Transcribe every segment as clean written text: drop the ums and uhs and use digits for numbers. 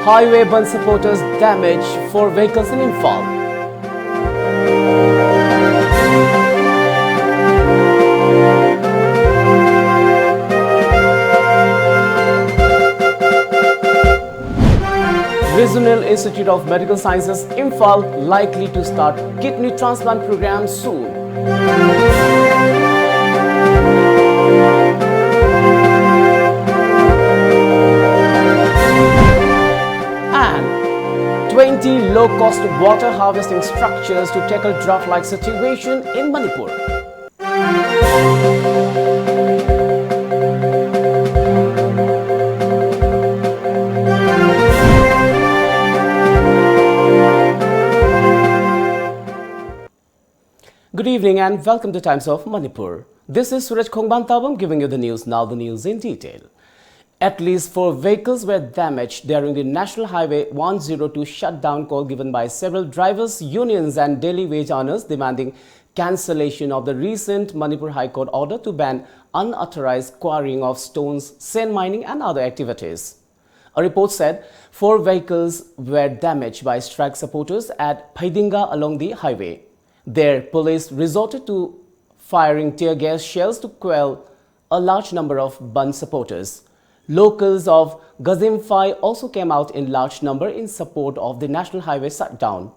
Highway bun supporters damage 4 vehicles in Imphal. Regional Institute of Medical Sciences, Imphal, likely to start kidney transplant program soon. And 20 low-cost water harvesting structures to tackle drought-like situation in Manipur. Good evening and welcome to Times of Manipur. This is SURAJ giving you the news. Now the news in detail. At least 4 vehicles were damaged during the National Highway 102 shutdown call given by several drivers, unions and daily wage earners demanding cancellation of the recent Manipur High Court order to ban unauthorized quarrying of stones, sand mining and other activities. A report said 4 vehicles were damaged by strike supporters at Phaidinga along the highway. There, police resorted to firing tear gas shells to quell a large number of bun supporters. Locals of Gazimphai also came out in large number in support of the national highway shutdown.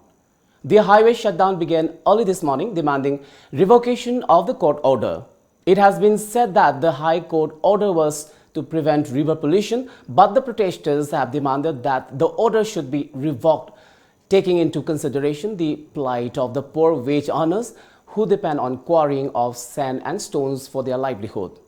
The highway shutdown began early this morning, demanding revocation of the court order. It has been said that the High Court order was to prevent river pollution, but the protesters have demanded that the order should be revoked, taking into consideration the plight of the poor wage earners who depend on quarrying of sand and stones for their livelihood.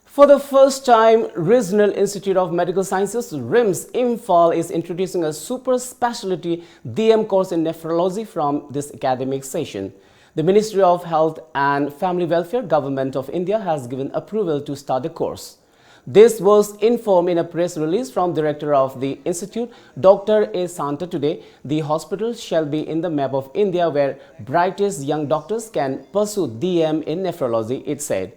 For the first time, Regional Institute of Medical Sciences, RIMS, Imphal is introducing a super specialty DM course in nephrology from this academic session. The Ministry of Health and Family Welfare, Government of India has given approval to start the course. This was informed in a press release from Director of the Institute, Dr. A. Santa today. The hospital shall be in the map of India where brightest young doctors can pursue DM in nephrology, it said.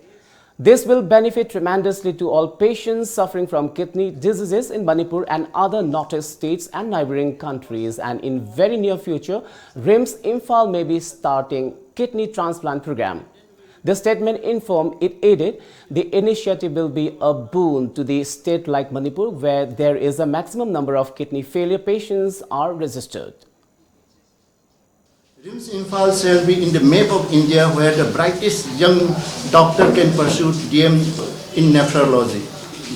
This will benefit tremendously to all patients suffering from kidney diseases in Manipur and other northeast states and neighboring countries, and in very near future, RIMS Imphal may be starting kidney transplant program. The statement informed it added the initiative will be a boon to the state like Manipur where there is a maximum number of kidney failure patients are registered. RIMS Imphal shall be in the map of India where the brightest young doctor can pursue DM in nephrology.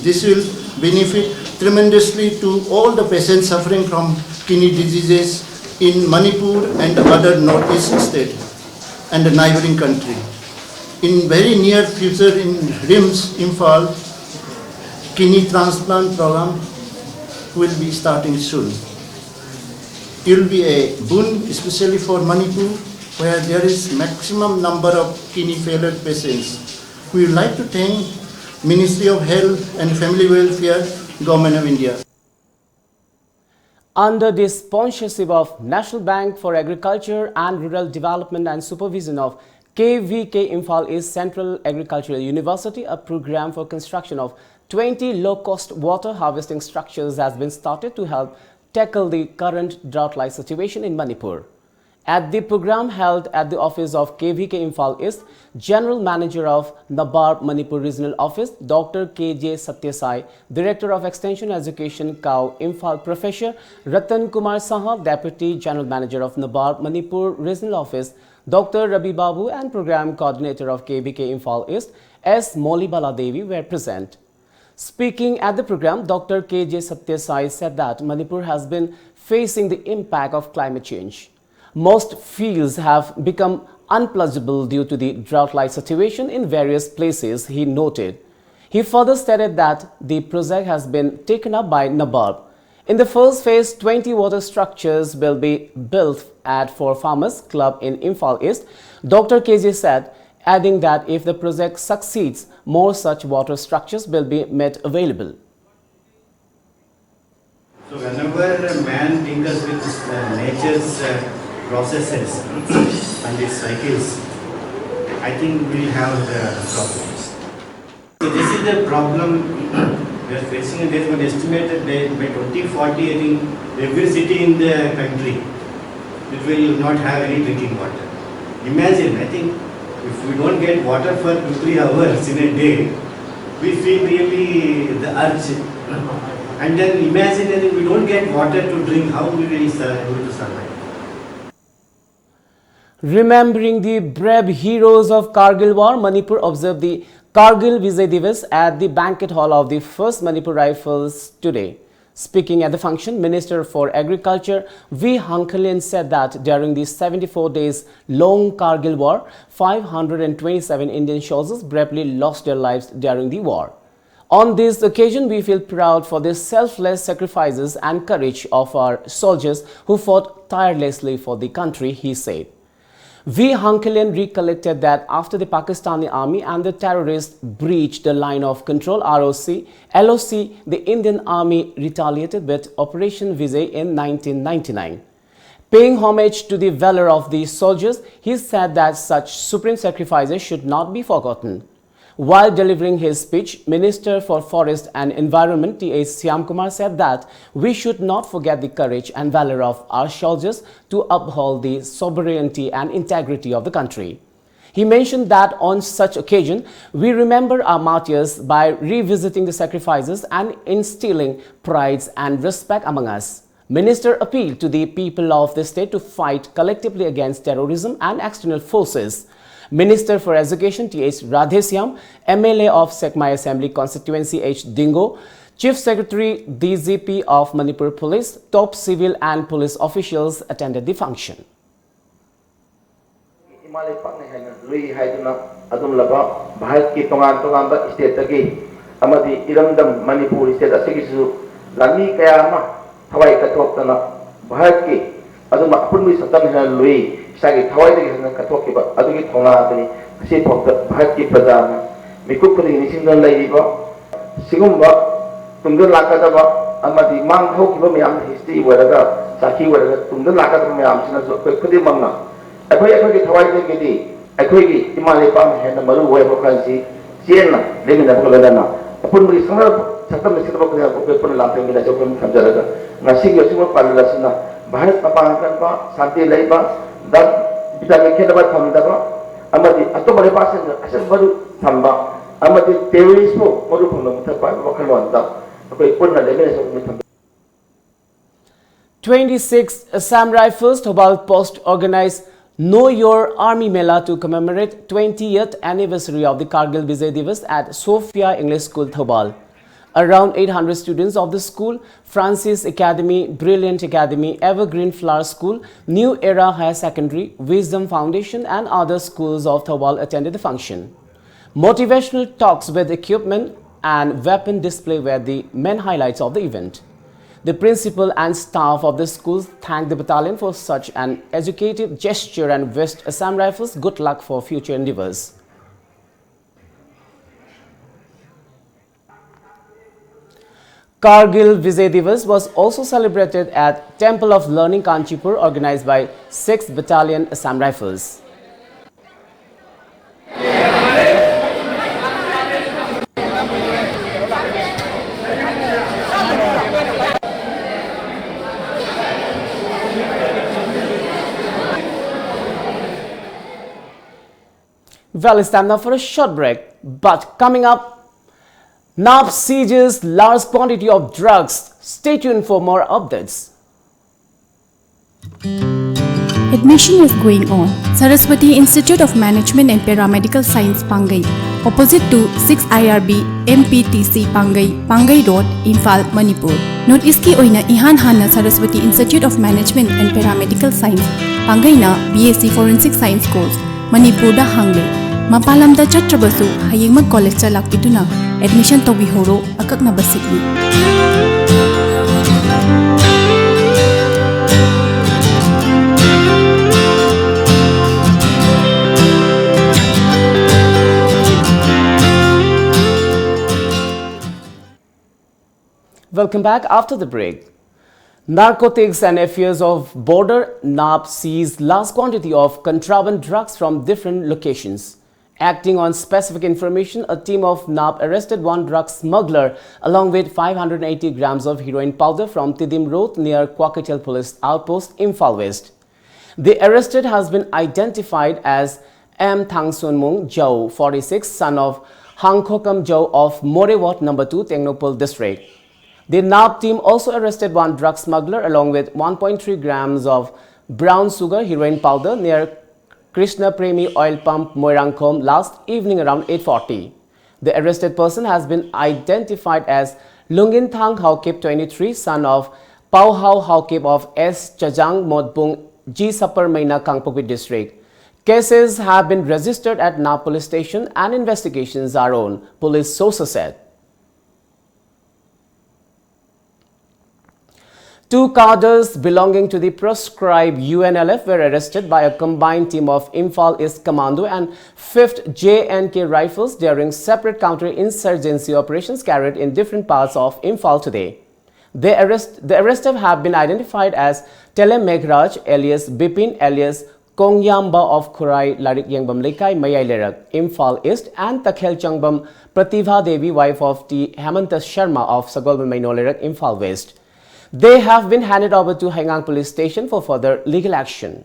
This will benefit tremendously to all the patients suffering from kidney diseases in Manipur and other northeast states and the neighboring country. In very near future in RIMS Imphal, kidney transplant program will be starting soon. It will be a boon, especially for Manipur, where there is maximum number of kidney failure patients. We would like to thank Ministry of Health and Family Welfare, Government of India. Under the sponsorship of National Bank for Agriculture and Rural Development and supervision of KVK Imphal East Central Agricultural University, a program for construction of 20 low-cost water harvesting structures has been started to help tackle the current drought-like situation in Manipur. At the program held at the office of KVK Imphal East, General Manager of NABARD Manipur Regional Office, Dr. KJ Satyasai, Director of Extension Education, KAU Imphal, Professor Ratan Kumar Saha, Deputy General Manager of NABARD Manipur Regional Office, Dr. Rabi Babu, and Program Coordinator of KVK Imphal East, S. Molibala Devi were present. Speaking at the program, Dr. KJ Satyasai said that Manipur has been facing the impact of climate change. Most fields have become unploughable due to the drought-like situation in various places, he noted. He further stated that the project has been taken up by NABARD In the first phase, 20 water structures will be built at For Farmers Club in Imphal East, Dr. KJ said, adding that if the project succeeds, more such water structures will be made available. So whenever man tinkers with nature's processes and its cycles, I think we'll have problems. So this is the problem we are facing, and there is one estimated that by 2040, I think every city in the country it will not have any drinking water. Imagine, I think if we don't get water for 2-3 hours in a day, we feel really the urge. And then imagine that if we don't get water to drink, how we will be able to survive? Remembering the brave heroes of Kargil War, Manipur observed the Kargil Vijay Divas at the banquet hall of the 1st Manipur Rifles today. Speaking at the function, Minister for Agriculture V. Hankalin said that during the 74 days long Kargil War, 527 Indian soldiers bravely lost their lives during the war. On this occasion, we feel proud for the selfless sacrifices and courage of our soldiers who fought tirelessly for the country, he said. V. Hankalin recollected that after the Pakistani army and the terrorists breached the line of control LOC, the Indian army retaliated with Operation Vijay in 1999. Paying homage to the valor of the soldiers, he said that such supreme sacrifices should not be forgotten. While delivering his speech, Minister for Forest and Environment T.H. Syamkumar said that we should not forget the courage and valor of our soldiers to uphold the sovereignty and integrity of the country. He mentioned that on such occasion, we remember our martyrs by revisiting the sacrifices and instilling pride and respect among us. Minister appealed to the people of the state to fight collectively against terrorism and external forces. Minister for Education T.H. Radhesyam, MLA of Sekmai Assembly Constituency H. Dingo, Chief Secretary DGP of Manipur Police, top civil and police officials attended the function. Sagi thawai de hana kathok ba adugi thona dani se phok bharat ki praja na mikuk pari ni singdon lai ba sigum ba tungdon laka da ba amadi mang thok ki ba myam history waraga sakhi waraga tungdon laka da myam sina so ko khudi mamna akhoi ki thawai de ki di akhoi ki imale pam hena maru wai ba kan si chen na le na ko la na apun bri sangar satam ni sidba ko ya ko pun la teng la jo ko khamjaraga ngasi gi sima parla sina bharat apang kan ba santi lai ba that vitamin K dapat thamdaba amadi atobare pasen asal baru thamba amadi terrorist mo baru phone thapa wakal wanda akoi punna leme so thamba. 26 Assam Rifles Thobal Post organized Know Your Army Mela to commemorate 20th anniversary of the Kargil Vijay Divas at Sophia English School, Thobal. Around 800 students of the school, Francis Academy, Brilliant Academy, Evergreen Flower School, New Era Higher Secondary, Wisdom Foundation and other schools of Thobal attended the function. Motivational talks with equipment and weapon display were the main highlights of the event. The principal and staff of the schools thanked the battalion for such an educative gesture and wished Assam Rifles good luck for future endeavors. Kargil Vijay Divas was also celebrated at Temple of Learning Kanchipur, organized by 6th Battalion Assam Rifles. Well, it's time now for a short break, but coming up, NAB seizes large quantity of drugs. Stay tuned for more updates. Admission is going on. Saraswati Institute of Management and Paramedical Science, Pangai, opposite to 6 IRB MPTC Pangai, Pangai Road, Imphal, Manipur. North East ki oina ihan hana Saraswati Institute of Management and Paramedical Science, Pangai na BSc Forensic Science course, Manipur da hangle. Mapalam da chatrabasu hayengma college cha lakpiduna admission to bihoro akakna basitli. Welcome back after the break. Narcotics and affairs of border NAP seized large quantity of contraband drugs from different locations. Acting on specific information, a team of NAP arrested one drug smuggler along with 580 grams of heroin powder from Tidim Road near Kwakatel Police Outpost, Imphal West. The arrested has been identified as M. Thangsun Jau, 46, son of Hang Khokam Jau of Morewat No. 2, Tengnopal District. The NAP team also arrested one drug smuggler along with 1.3 grams of brown sugar heroin powder near Krishna Premi Oil Pump, Moirangkom last evening around 8:40. The arrested person has been identified as Lungin Thang Haukip, 23, son of Pau Hau Haukip of S. Chajang Modbung, G. Sapar Maina, Kangpokpi District. Cases have been registered at NAP police station and investigations are on, police sources said. Two cadres belonging to the proscribed UNLF were arrested by a combined team of Imphal East Commando and 5th J&K Rifles during separate counter-insurgency operations carried in different parts of Imphal today. The arrested have been identified as Tele Meghraj alias Bipin alias Kongyamba of Khurai Larik Yengbam Lekai Mayai Lerak, Imphal East, and Takhel Changbam Pratibha Devi, wife of T. Hemanta Sharma of Sagolban Maino Lerak, Imphal West. They have been handed over to Hengang Police Station for further legal action.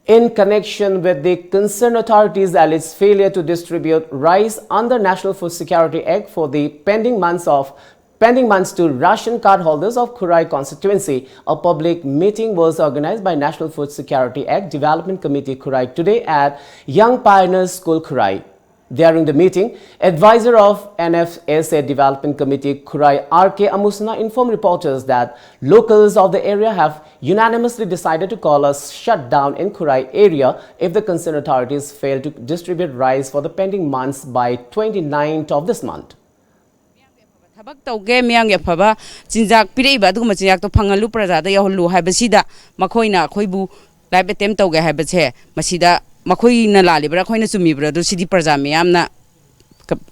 In connection with the concerned authorities' alleged failure to distribute rice under National Food Security Act for the pending months to ration card holders of Khurai constituency, a public meeting was organized by National Food Security Act Development Committee Khurai today at Young Pioneers School Khurai. During the meeting, advisor of NFSA Development Committee Khurai R.K. Amusna informed reporters that locals of the area have unanimously decided to call a shutdown in Khurai area if the concerned authorities fail to distribute rice for the pending months by 29th of this month. Habak tauge miyang yapaba jinjak pireba duguma jinjak to phangalu prajada yahulu haibasida makoina khoibu laibe tem tauge haibache masida Makoi na lalibra, koi na sumibra, do sidi prajami amna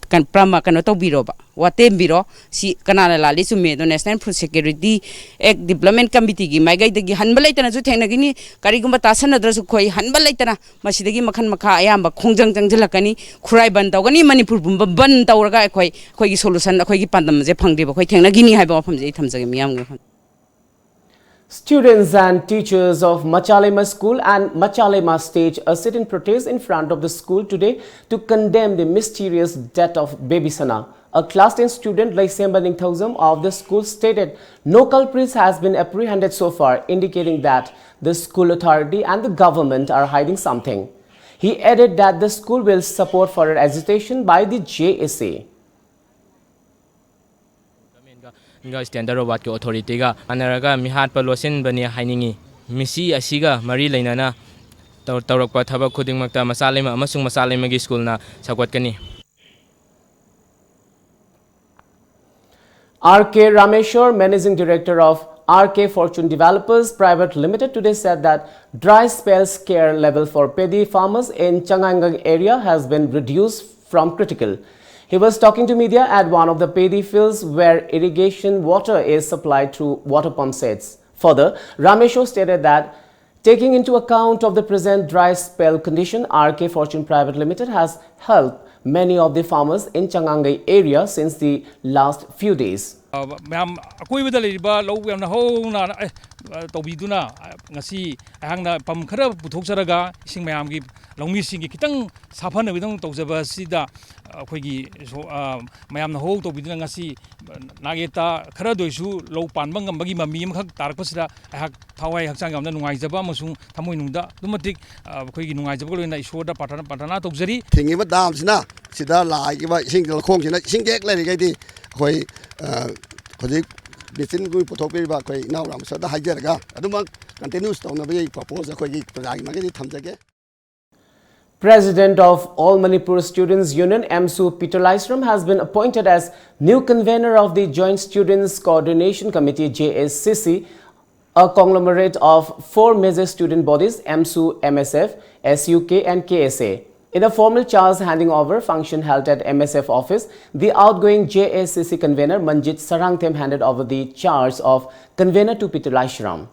kan prama kano to biro ba. Watem biro si kanala lali sume do National Food Security Act Development Committee gi mai gai dagi hanbalai tana ju thengna gini karigumba tasan adra su khoi hanbalai tana masidagi makhan makha ayamba khongjang jangjlakani khurai ban tawgani Manipur bumba ban tawraga khoi gi solution khoi gi pandam je phangde ba khoi thengna gini haiba pham je thamjage miyam ge. Students and teachers of Machalema School and Machalema staged a sit-in protest in front of the school today to condemn the mysterious death of baby Sana. A class 10 student, Laisemba Ningthausam of the school, stated no culprits has been apprehended so far, indicating that the school authority and the government are hiding something. He added that the school will support further agitation by the JSA. Standard of authority ga anaraga mihat palosin bani hainingi misi asiga mari lainana tawrakpa thabak khudingmakta masalema amasung masalema gi school na sakwatkani. R.K. Rameshwar, Managing Director of R.K. Fortune Developers Private Limited, today said that dry spell scare level for paddy farmers in Changangang area has been reduced from critical. He was talking to media at one of the paddy fields where irrigation water is supplied through water pump sets. Further, Rameshwar stated that taking into account of the present dry spell condition, R.K. Fortune Private Limited has helped many of the farmers in Changangai area since the last few days. Tobiduna ngasi ahangna pam khara puthokjaraga ising mayam gi longmi sing gi kitang saphana bidong tawjaba sida akhoi mayam na ho tobiduna ngasi nageta khara doisu lo panba ngambagi mami amkhak tarakpasida ahak thawai hakchang gamna nungaijaba amasung thamoi nungda dumatik akhoi gi nungaijaba loina isoda patana tawjari thingiba damsina sida laigiba ising khong sina ising gek lai gaidi akhoi khojik President of All Manipur Students Union, MSU Peter Lysram, has been appointed as new convener of the Joint Students Coordination Committee JSCC, a conglomerate of 4 major student bodies: MSU, MSF, SUK and KSA. In a formal charge handing over function held at MSF office, the outgoing JSCC convener Manjit Sarangthem handed over the charge of convener to Peter Laishram.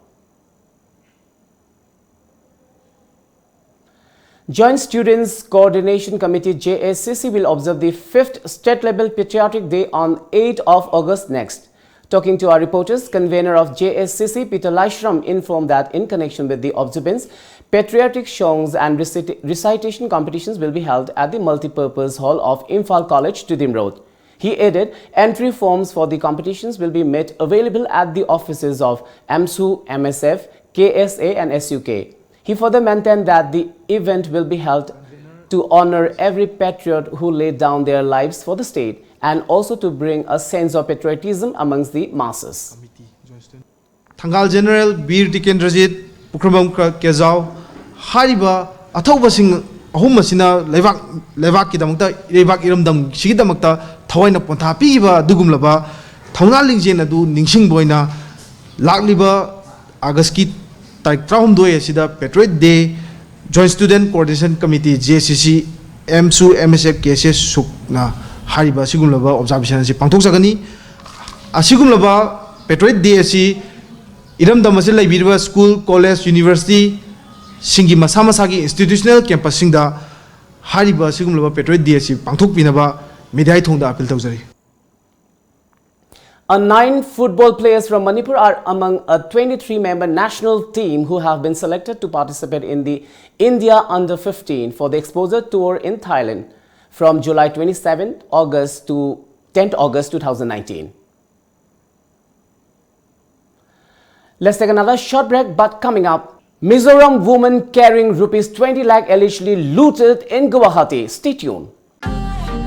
Joint Students Coordination Committee JSCC will observe the 5th State Level Patriotic Day on 8th of August next. Talking to our reporters, convener of JSCC Peter Laishram informed that in connection with the observance, patriotic songs and recitation competitions will be held at the multipurpose hall of Imphal College, Tudim Road. He added, entry forms for the competitions will be made available at the offices of AMSU, MSF, KSA and SUK. He further maintained that the event will be held to honor every patriot who laid down their lives for the state and also to bring a sense of patriotism amongst the masses. Thangal General Bir Dikendrajit Pukramam Kezau Hariba Atauba Sing Ahomasina Levak Kidamata Levak Iramdam Shidamakta Tawana Pontapiva Dugumlaba Taunal Jena do Ningsing Boina Lakliba Agaski Taik Traum Doya Sida Patriot Day Joint Student Coordination Committee JCC MSU MSF KSS Sukna Hariba Sigumlaba observation si Pangtok Sagani Asigumlaba Patriot Day si Iram Damasil Birba School, College, University Singi Masamasagi Institutional Campus Singda Hariba Sigumlaba Patriot Day si Pangtok Pinaba Medai Thongda Appeal Tawzari. 9 football players from Manipur are among a 23-member national team who have been selected to participate in the India Under-15 for the Exposure Tour in Thailand from July 27 August to 10th August 2019. Let's take another short break, but coming up, Mizoram woman carrying rupees 20 lakh allegedly looted in Guwahati. Stay tuned.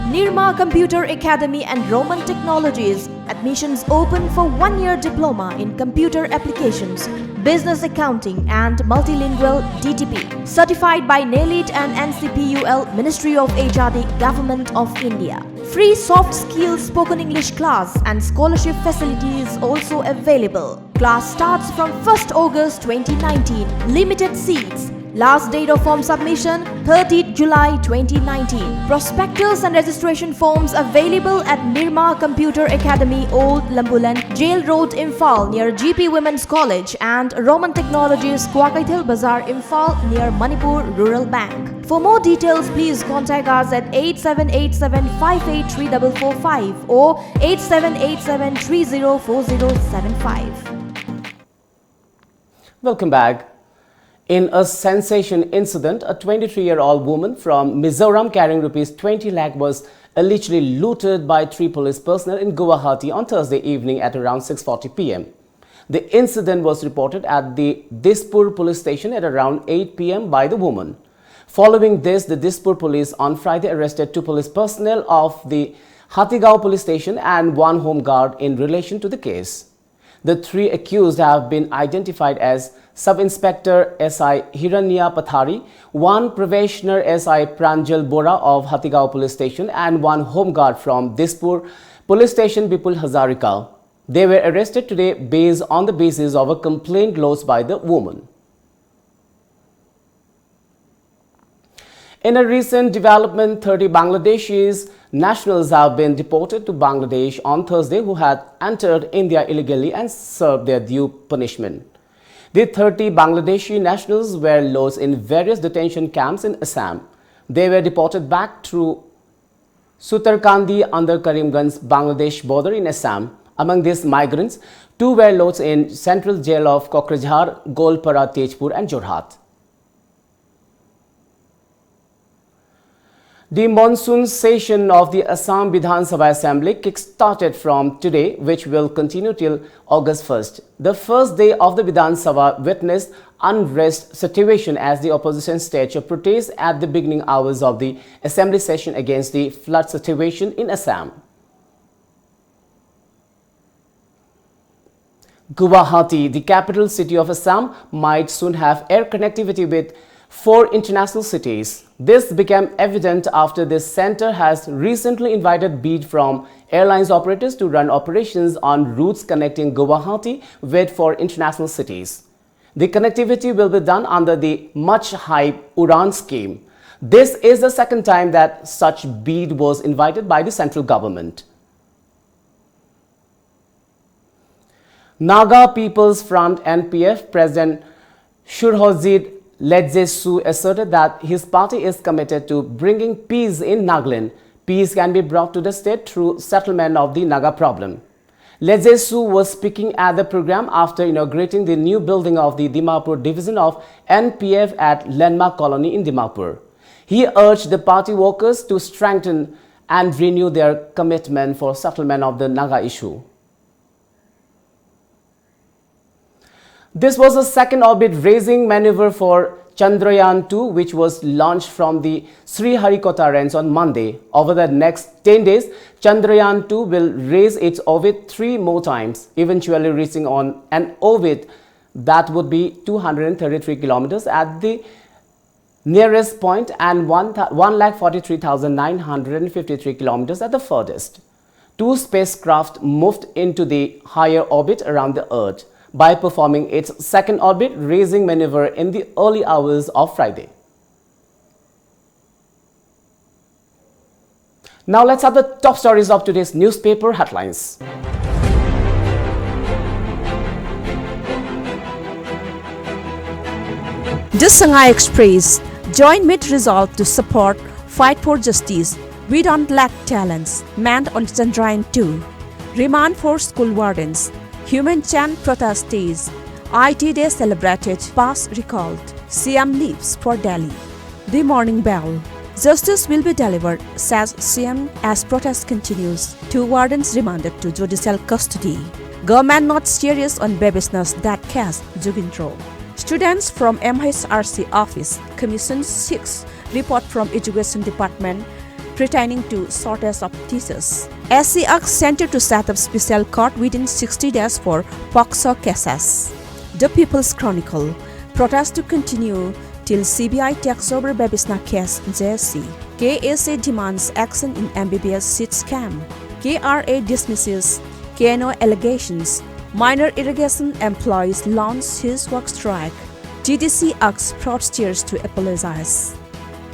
Nirma Computer Academy and Roman Technologies. Admissions open for 1-year diploma in computer applications, business accounting and multilingual DTP. Certified by NALIT and NCPUL, Ministry of HRD, Government of India. Free soft skills spoken English class and scholarship facilities also available. Class starts from 1st August 2019. Limited seats. Last date of form submission 30th July 2019. Prospectus and registration forms available at Nirma Computer Academy, Old Lambulan, Jail Road, Imphal near GP Women's College and Roman Technologies, Kwakaithil Bazaar, Imphal near Manipur Rural Bank. For more details, please contact us at 8787583445 or 8787304075. Welcome back. In a sensation incident, a 23-year-old woman from Mizoram carrying rupees 20 lakh was allegedly looted by 3 police personnel in Guwahati on Thursday evening at around 6:40 p.m. The incident was reported at the Dispur police station at around 8 p.m. by the woman. Following this, the Dispur police on Friday arrested 2 police personnel of the Hatigao police station and 1 home guard in relation to the case. The 3 accused have been identified as Sub-Inspector SI Hiranya Pathari, 1 Probationer SI Pranjal Bora of Hatigao Police Station and 1 home guard from Dispur Police Station Bipul Hazarika. They were arrested today based on the basis of a complaint lodged by the woman. In a recent development, 30 Bangladeshi nationals have been deported to Bangladesh on Thursday who had entered India illegally and served their due punishment. The 30 Bangladeshi nationals were lodged in various detention camps in Assam. They were deported back through Sutarkandi under Karimganj, Bangladesh border in Assam. Among these migrants, 2 were lodged in Central Jail of Kokrajhar, Golpara, Tejpur and Jorhat. The monsoon session of the Assam Vidhan Sabha Assembly kick-started from today, which will continue till August 1st. The first day of the Vidhan Sabha witnessed unrest situation as the opposition staged a protest at the beginning hours of the Assembly session against the flood situation in Assam. Guwahati, the capital city of Assam, might soon have air connectivity with 4 international cities. This became evident after this center has recently invited bid from airlines operators to run operations on routes connecting Guwahati with 4 international cities. The connectivity will be done under the much-hyped Udan scheme. This is the second time that such bid was invited by the central government. Naga People's Front NPF President Suraj Ledjesu asserted that his party is committed to bringing peace in Nagaland. Peace can be brought to the state through settlement of the Naga problem. Ledjesu was speaking at the program after inaugurating the new building of the Dimapur division of NPF at Landmark Colony in Dimapur. He urged the party workers to strengthen and renew their commitment for settlement of the Naga issue. This was a second orbit raising maneuver for Chandrayaan-2, which was launched from the Sriharikota range on Monday. Over the next 10 days, Chandrayaan-2 will raise its orbit 3 more times, eventually reaching on an orbit that would be 233 kilometers at the nearest point and 1,43,953 kilometers at the furthest. 2 spacecraft moved into the higher orbit around the Earth by performing its second orbit raising maneuver in the early hours of Friday. Now let's have the top stories of today's newspaper headlines. The Shanghai Express joined mid-resolve to support fight for justice. We don't lack talents. Manned on Chandrayaan-2. Remand for school wardens. Human chant protest days. IT Day celebrated. Pass recalled. CM leaves for Delhi. The morning bell. Justice will be delivered, says CM as protest continues. 2 wardens remanded to judicial custody. Government not serious on babyishness that cast Jugindro. Students from MHRC office commissioned 6 report from Education Department pertaining to shortage of teachers. SC asks Center to set up special court within 60 days for POCSO cases. The People's Chronicle. Protest to continue till CBI takes over Babishna case JSC. KSA demands action in MBBS seat scam. KRA dismisses KNO allegations. Minor irrigation employees launch his work strike. GDC asks fraudsters to apologize.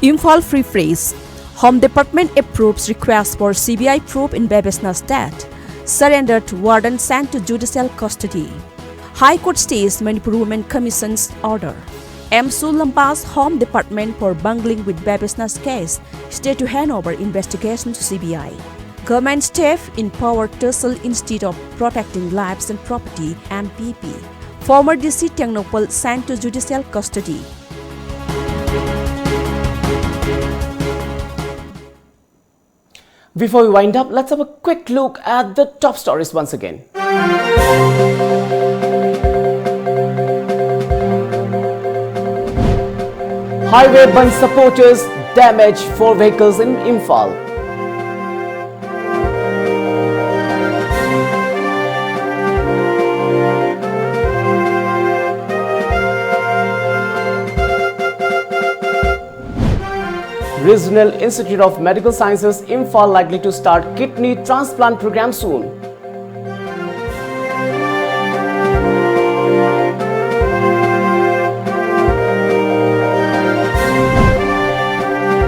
Imphal Free Phrase. Home Department approves request for CBI probe in Babishna's death. Surrendered warden sent to judicial custody. High Court stays Manipur Women Commission's order. MSU Lampa's Home Department for bungling with Babishna's case stay to hand over investigation to CBI. Government staff in power tussle instead of protecting lives and property, MPP. Former DC Technopol sent to judicial custody. Before we wind up, let's have a quick look at the top stories once again. Highway Band supporters damage 4 vehicles in Imphal. Regional Institute of Medical Sciences Imphal likely to start kidney transplant program soon.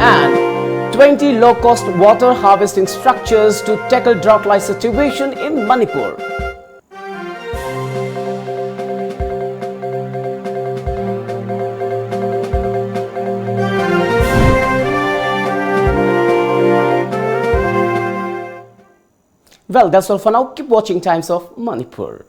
And 20 low-cost water harvesting structures to tackle drought-like situation in Manipur. Well, that's all for now. Keep watching Times of Manipur.